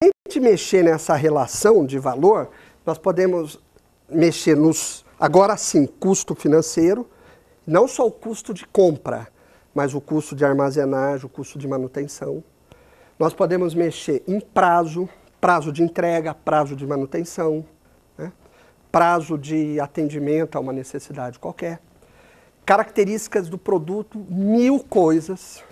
a gente mexer nessa relação de valor, nós podemos mexer nos, agora sim, custo financeiro, não só o custo de compra, mas o custo de armazenagem, o custo de manutenção. Nós podemos mexer em prazo, prazo de entrega, prazo de manutenção, né? Prazo de atendimento a uma necessidade qualquer. Características do produto, 1000 coisas,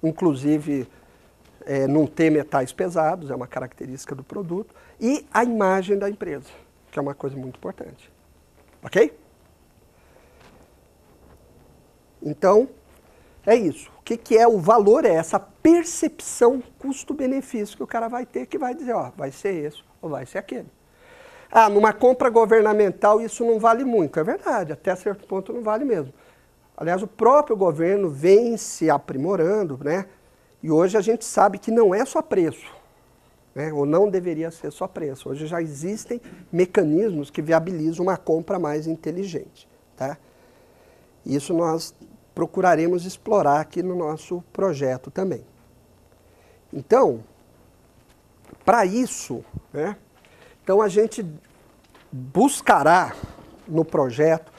inclusive não ter metais pesados, é uma característica do produto, e a imagem da empresa, que é uma coisa muito importante. Ok? Então, é isso. O que é o valor? É essa percepção custo-benefício que o cara vai ter, que vai dizer, ó, vai ser esse ou vai ser aquele. Ah, numa compra governamental isso não vale muito. É verdade, até certo ponto não vale mesmo. Aliás, o próprio governo vem se aprimorando, né? E hoje a gente sabe que não é só preço, né? Ou não deveria ser só preço. Hoje já existem mecanismos que viabilizam uma compra mais inteligente, tá? Isso nós procuraremos explorar aqui no nosso projeto também. Então, para isso, né? Então a gente buscará no projeto,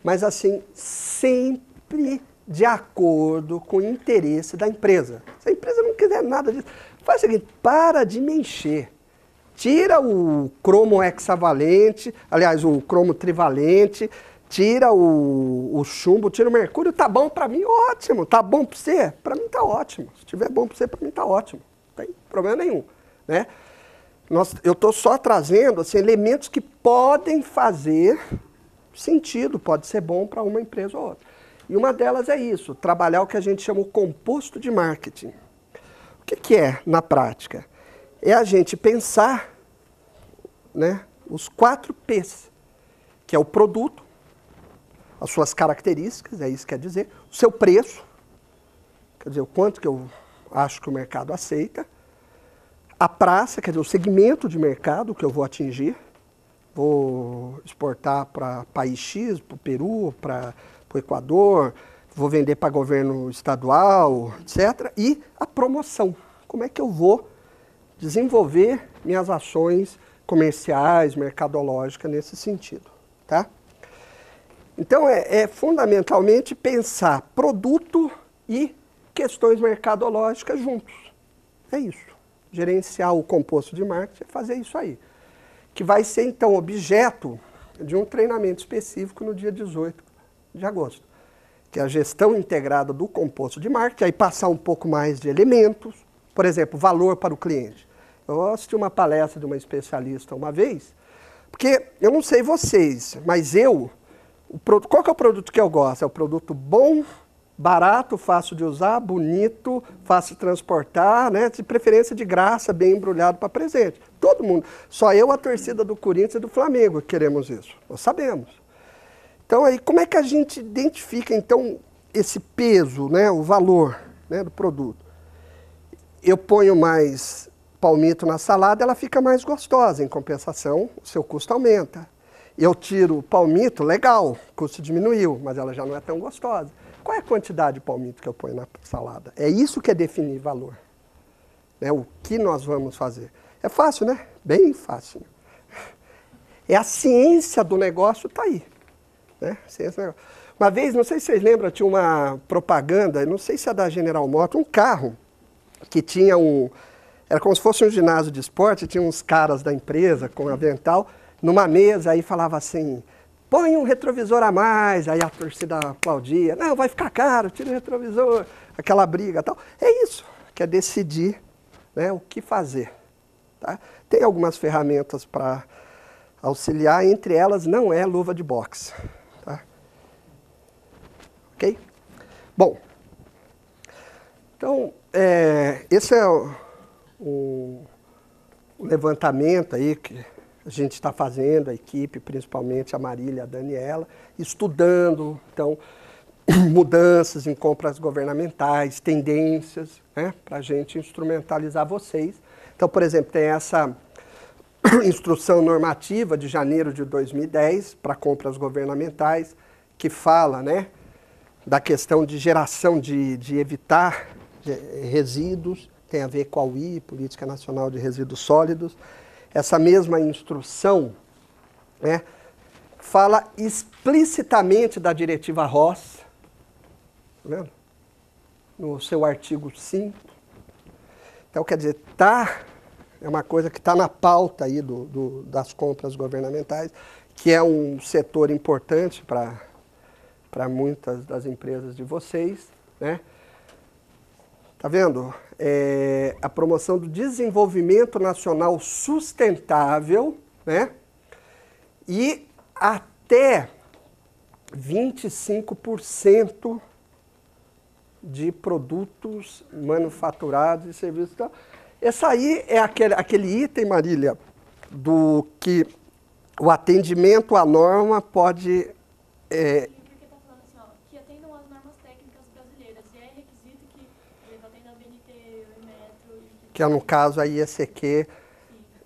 mas assim, sempre de acordo com o interesse da empresa. Se a empresa não quiser nada disso, faz o seguinte, para de me encher. Tira o cromo hexavalente, aliás, o cromo trivalente, tira o chumbo, tira o mercúrio, tá bom para mim, ótimo. Tá bom para você? Para mim tá ótimo. Se tiver bom para você, para mim tá ótimo. Não tem problema nenhum, né? Eu estou só trazendo assim, elementos que podem fazer sentido, pode ser bom para uma empresa ou outra. E uma delas é isso, trabalhar o que a gente chama o composto de marketing. O que é, na prática? É a gente pensar, né, os 4 P's, que é o produto, as suas características, é isso que quer dizer, o seu preço, quer dizer, o quanto que eu acho que o mercado aceita, a praça, quer dizer, o segmento de mercado que eu vou atingir, vou exportar para país X, para o Peru, para o Equador, vou vender para governo estadual, etc. E a promoção, como é que eu vou desenvolver minhas ações comerciais, mercadológicas nesse sentido, tá? Então é fundamentalmente pensar produto e questões mercadológicas juntos, é isso. Gerenciar o composto de marketing é fazer isso aí. Que vai ser, então, objeto de um treinamento específico no dia 18 de agosto. Que é a gestão integrada do composto de marketing, aí passar um pouco mais de elementos, por exemplo, valor para o cliente. Eu assisti uma palestra de uma especialista uma vez, porque eu não sei vocês, mas qual que é o produto que eu gosto? É o produto bom, barato, fácil de usar, bonito, fácil de transportar, né? De preferência de graça, bem embrulhado para presente. Todo mundo. Só eu, a torcida do Corinthians e do Flamengo queremos isso. Nós sabemos. Então, aí, como é que a gente identifica, então, esse peso, né? O valor, né, do produto? Eu ponho mais palmito na salada, ela fica mais gostosa. Em compensação, o seu custo aumenta. Eu tiro o palmito, legal, o custo diminuiu, mas ela já não é tão gostosa. Qual é a quantidade de palmito que eu ponho na salada? É isso que é definir valor. Né? O que nós vamos fazer. É fácil, né? Bem fácil. É a ciência do negócio, está aí. Né? Ciência do negócio. Uma vez, não sei se vocês lembram, tinha uma propaganda, não sei se é da General Motors, um carro que tinha era como se fosse um ginásio de esporte, tinha uns caras da empresa com avental, numa mesa, aí falava assim, põe um retrovisor a mais, aí a torcida aplaudia, não, vai ficar caro, tira o retrovisor, aquela briga e tal. É isso, que é decidir, né, o que fazer. Tá? Tem algumas ferramentas para auxiliar, entre elas não é luva de boxe. Tá? Ok? Bom, então, esse é o levantamento aí que a gente está fazendo, a equipe, principalmente a Marília e a Daniela, estudando, então, mudanças em compras governamentais, tendências, né, para a gente instrumentalizar vocês. Então, por exemplo, tem essa instrução normativa de janeiro de 2010 para compras governamentais, que fala, né, da questão de geração de evitar resíduos. tem a ver com a UI, Política Nacional de Resíduos Sólidos. Essa mesma instrução, né, fala explicitamente da diretiva ROS, tá vendo? No seu artigo 5. Então, quer dizer, é uma coisa que está na pauta aí das compras governamentais, que é um setor importante para muitas das empresas de vocês, né? Tá vendo? A promoção do desenvolvimento nacional sustentável, né? E até 25% de produtos manufaturados e serviços. Então, essa aí é aquele item, Marília, do que o atendimento à norma pode... Porque está falando assim, ó, que atendam às normas técnicas brasileiras, e é requisito que atenda a BNT, o Inmetro... Que é, no caso, a IECQ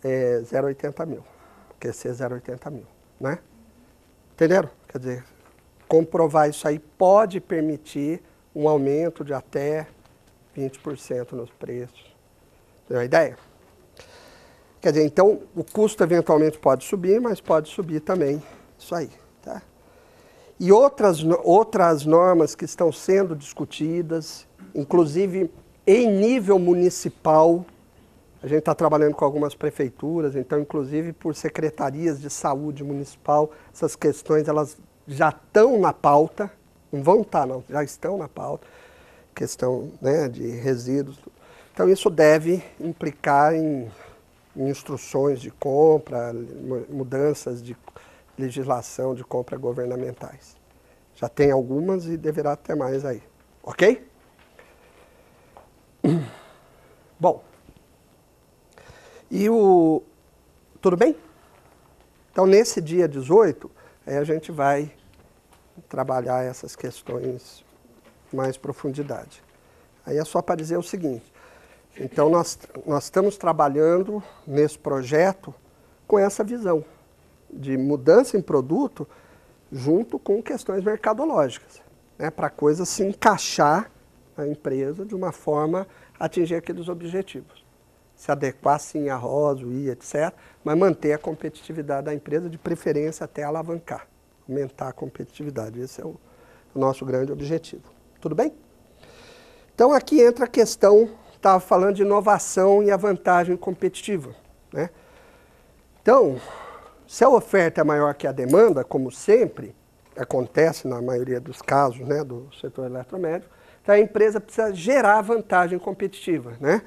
080 mil, QC 080 mil, né? Entenderam? Quer dizer, comprovar isso aí pode permitir um aumento de até 20% nos preços. Deu a ideia? Quer dizer, então, o custo eventualmente pode subir, mas pode subir também isso aí, tá? E outras normas que estão sendo discutidas, inclusive em nível municipal, a gente está trabalhando com algumas prefeituras, então, inclusive por secretarias de saúde municipal, essas questões elas já estão na pauta, não vão estar, não, já estão na pauta, questão, né, de resíduos. Então, isso deve implicar em instruções de compra, mudanças de legislação de compra governamentais. Já tem algumas e deverá ter mais aí. Ok? Bom. Tudo bem? Então, nesse dia 18, aí a gente vai trabalhar essas questões com mais profundidade. Aí é só para dizer o seguinte. Então, nós estamos trabalhando nesse projeto com essa visão de mudança em produto junto com questões mercadológicas, né, para a coisa se encaixar na empresa de uma forma a atingir aqueles objetivos. Se adequar, sim, à ROS, o I, etc., mas manter a competitividade da empresa, de preferência até alavancar, aumentar a competitividade. Esse é o nosso grande objetivo. Tudo bem? Então, aqui entra a questão... Estava falando de inovação e a vantagem competitiva, né? Então, se a oferta é maior que a demanda, como sempre acontece na maioria dos casos, né, do setor eletromédico, então a empresa precisa gerar vantagem competitiva, né?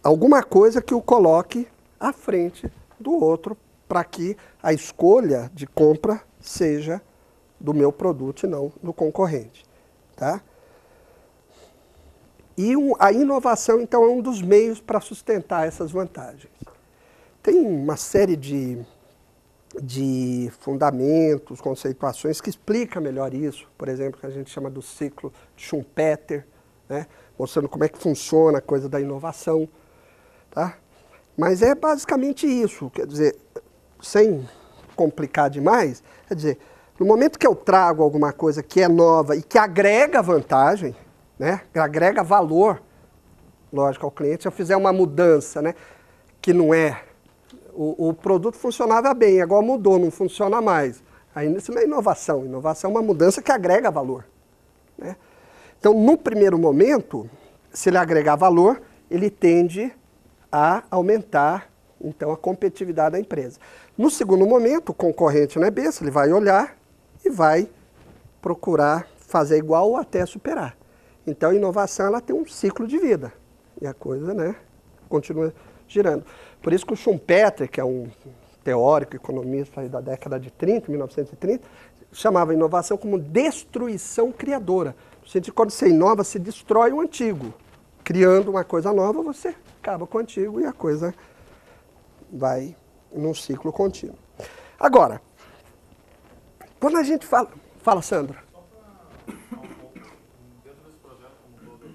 Alguma coisa que o coloque à frente do outro para que a escolha de compra seja do meu produto e não do concorrente, tá? E a inovação, então, é um dos meios para sustentar essas vantagens. Tem uma série de fundamentos, conceituações que explicam melhor isso. Por exemplo, que a gente chama do ciclo de Schumpeter, né? Mostrando como é que funciona a coisa da inovação. Tá? Mas é basicamente isso. Quer dizer, sem complicar demais, quer dizer, no momento que eu trago alguma coisa que é nova e que agrega vantagem, né, agrega valor, lógico, ao cliente, se eu fizer uma mudança, né, que não é... O produto funcionava bem, agora mudou, não funciona mais. Aí isso não é inovação. Inovação é uma mudança que agrega valor, né? Então, no primeiro momento, se ele agregar valor, ele tende a aumentar, então, a competitividade da empresa. No segundo momento, o concorrente não é besta, ele vai olhar e vai procurar fazer igual ou até superar. Então, a inovação ela tem um ciclo de vida. E a coisa, né, continua girando. Por isso que o Schumpeter, que é um teórico, economista aí da década de 30, 1930, chamava a inovação como destruição criadora. No sentido de quando você inova, se destrói o antigo. Criando uma coisa nova, você acaba com o antigo e a coisa vai num ciclo contínuo. Agora, quando a gente fala... Fala, Sandra. Só para falar um pouco, dentro desse projeto como um todo,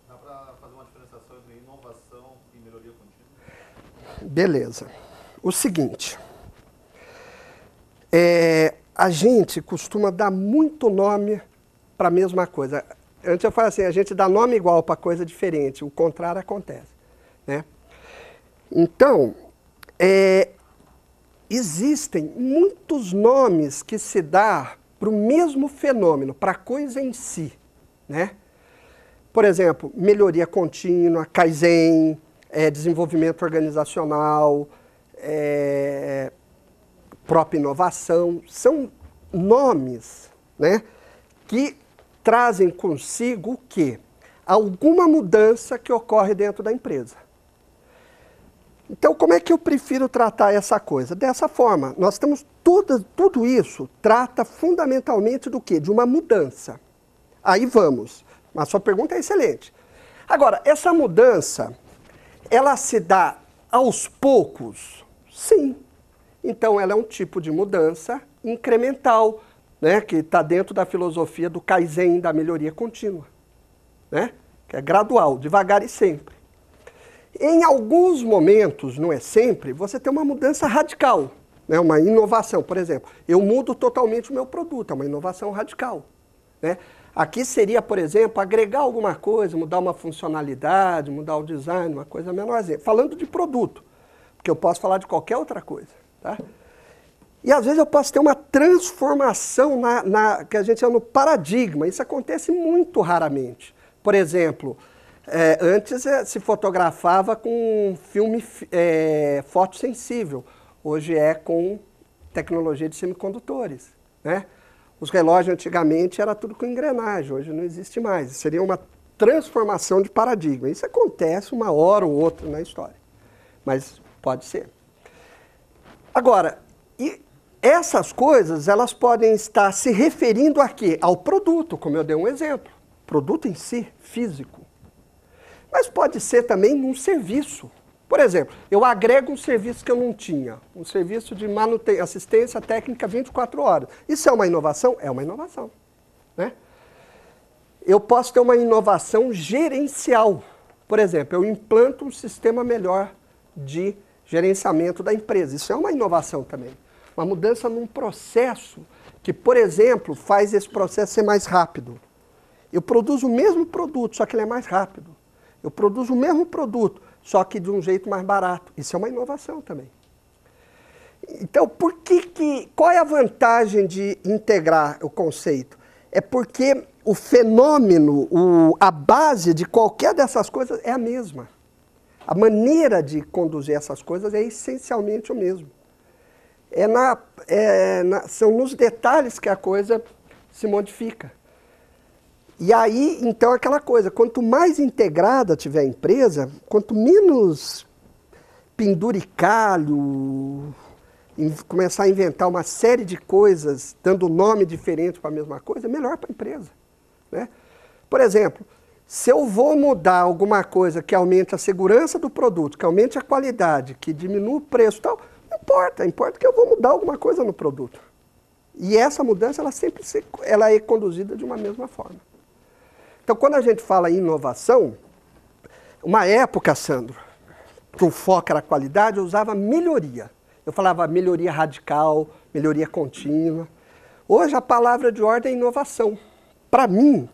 dá para fazer uma diferenciação entre inovação e melhoria contínua? Beleza. O seguinte, a gente costuma dar muito nome para a mesma coisa. Antes eu falei assim, a gente dá nome igual para coisa diferente, o contrário acontece. né? Então, existem muitos nomes que se dá para o mesmo fenômeno, para a coisa em si, né? Por exemplo, melhoria contínua, Kaizen, desenvolvimento organizacional, própria inovação, são nomes, né, que trazem consigo o quê? Alguma mudança que ocorre dentro da empresa. Então, como é que eu prefiro tratar essa coisa? Dessa forma, nós temos tudo isso trata fundamentalmente do quê? De uma mudança. Aí vamos. A sua pergunta é excelente. Agora, essa mudança, ela se dá aos poucos? Sim. Então, ela é um tipo de mudança incremental, né, que está dentro da filosofia do Kaizen, da melhoria contínua, né, que é gradual, devagar e sempre. Em alguns momentos, não é sempre, você tem uma mudança radical, né, uma inovação. Por exemplo, eu mudo totalmente o meu produto, é uma inovação radical, né? Aqui seria, por exemplo, agregar alguma coisa, mudar uma funcionalidade, mudar o design, uma coisa menorzinha. Falando de produto, porque eu posso falar de qualquer outra coisa, tá? E às vezes eu posso ter uma transformação que a gente chama no paradigma. Isso acontece muito raramente. Por exemplo, antes se fotografava com filme fotossensível. Hoje é com tecnologia de semicondutores, né? Os relógios antigamente era tudo com engrenagem, hoje não existe mais. Seria uma transformação de paradigma. Isso acontece uma hora ou outra na história, mas pode ser. Agora, essas coisas, elas podem estar se referindo a quê? Ao produto, como eu dei um exemplo. Produto em si, físico. Mas pode ser também num serviço. Por exemplo, eu agrego um serviço que eu não tinha. Um serviço de assistência técnica 24 horas. Isso é uma inovação? É uma inovação, né? Eu posso ter uma inovação gerencial. Por exemplo, eu implanto um sistema melhor de gerenciamento da empresa. Isso é uma inovação também. Uma mudança num processo que, por exemplo, faz esse processo ser mais rápido. Eu produzo o mesmo produto, só que ele é mais rápido. Eu produzo o mesmo produto, só que de um jeito mais barato. Isso é uma inovação também. Então, qual é a vantagem de integrar o conceito? É porque o fenômeno, a base de qualquer dessas coisas é a mesma. A maneira de conduzir essas coisas é essencialmente o mesmo. São nos detalhes que a coisa se modifica. E aí, então, aquela coisa, quanto mais integrada tiver a empresa, quanto menos penduricalho, começar a inventar uma série de coisas, dando nome diferente para a mesma coisa, melhor para a empresa, né? Por exemplo, se eu vou mudar alguma coisa que aumente a segurança do produto, que aumente a qualidade, que diminua o preço e tal, não importa, importa que eu vou mudar alguma coisa no produto. E essa mudança, ela é conduzida de uma mesma forma. Então, quando a gente fala em inovação, uma época, Sandro, que o foco era a qualidade, eu usava melhoria. Eu falava melhoria radical, melhoria contínua. Hoje a palavra de ordem é inovação. Para mim,